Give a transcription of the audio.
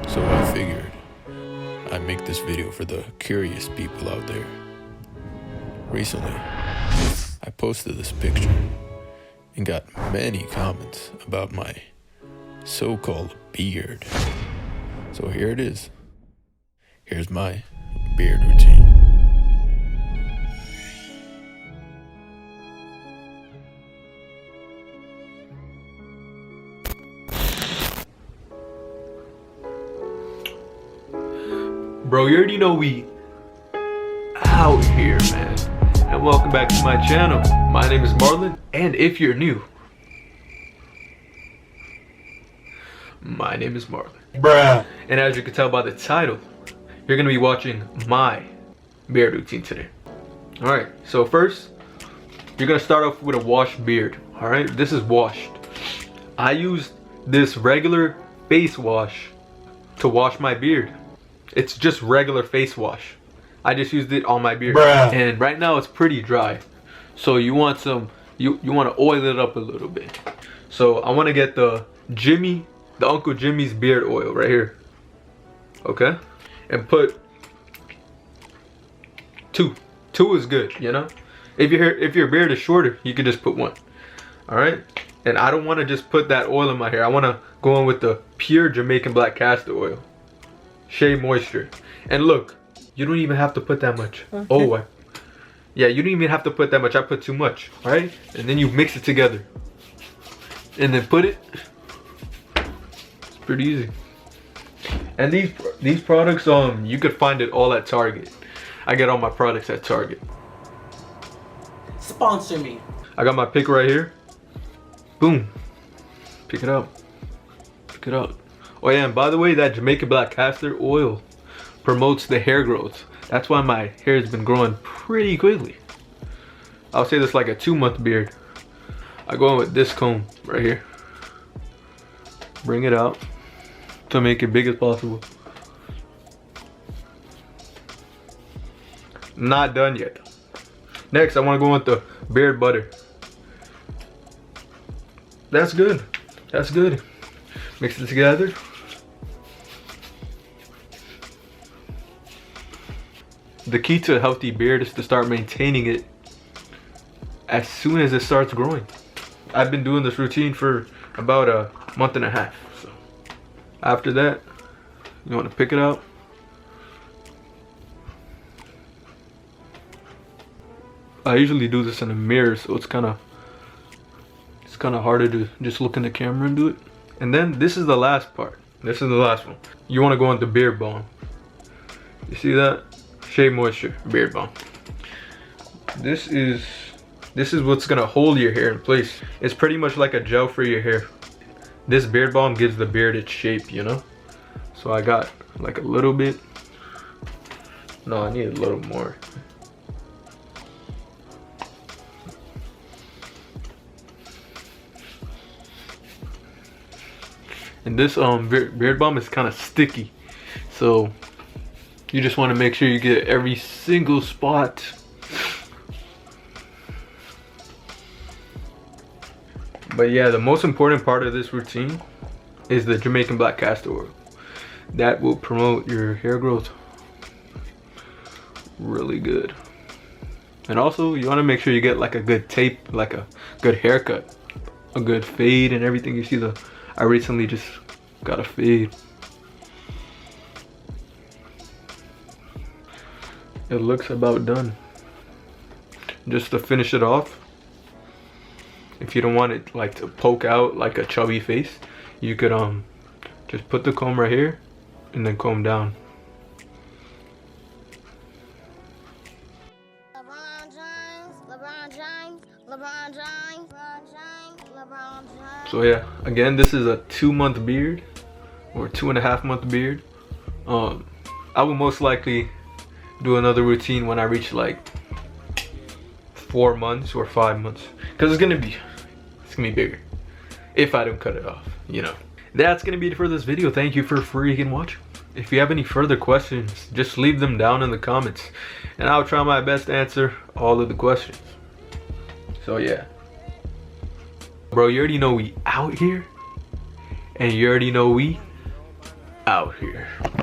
So I figured I'd make this video for the curious people out there. Recently, I posted this picture and got many comments about my so-called beard. So here it is. Here's my beard routine. Bro, you already know we out here, man. And welcome back to my channel. My name is Marlon, and if you're new, my name is Marlon. Bruh. And as you can tell by the title, you're gonna be watching my beard routine today. Alright, so first, you're gonna start off with a washed beard. Alright, this is washed. I used this regular face wash to wash my beard. It's just regular face wash. I just used it on my beard. Bruh. And right now it's pretty dry. So you want some, you want to oil it up a little bit. So I want to get the Uncle Jimmy's beard oil right here. Okay? And put two. Two is good, you know? If your beard is shorter, you can just put one. Alright? And I don't want to just put that oil in my hair. I want to go in with the pure Jamaican black castor oil. Shea Moisture. And look, you don't even have to put that much. Okay. Yeah, you don't even have to put that much. I put too much. Alright? And then you mix it together. And then put it. It's pretty easy. And these products, you could find it all at Target. I get all my products at Target. Sponsor me. I got my pick right here. Boom. Pick it up. Pick it up. Oh yeah, and by the way, that Jamaican black castor oil promotes the hair growth. That's why my hair has been growing pretty quickly. I'll say this like a 2-month beard. I go in with this comb right here. Bring it out to make it big as possible. Not done yet. Next, I want to go with the beard butter. That's good. That's good. Mix it together. The key to a healthy beard is to start maintaining it as soon as it starts growing. I've been doing this routine for about a month and a half. So after that, you want to pick it out. I usually do this in a mirror, so it's kind of harder to just look in the camera and do it. And then this is the last part. This is the last one. You want to go into beard balm. You see that? Shea Moisture beard balm. This is what's gonna hold your hair in place. It's pretty much like a gel for your hair. This beard balm gives the beard its shape, you know? So I got like a little bit. No, I need a little more. And this beard balm is kind of sticky, so you just want to make sure you get every single spot. But yeah, the most important part of this routine is the Jamaican black castor oil. That will promote your hair growth really good. And also, you want to make sure you get like a good tape, like a good haircut, a good fade and everything. You see I recently just got a fade. It looks about done. Just to finish it off, if you don't want it like to poke out like a chubby face, you could just put the comb right here and then comb down. So yeah, again, this is a 2-month beard or 2.5-month beard. I will most likely do another routine when I reach like 4 months or 5 months, because it's gonna be bigger if I don't cut it off, you know. That's gonna be it for this video. Thank you for freaking watching. If you have any further questions, just leave them down in the comments and I'll try my best to answer all of the questions. So yeah, bro, you already know we out here, and you already know we out here.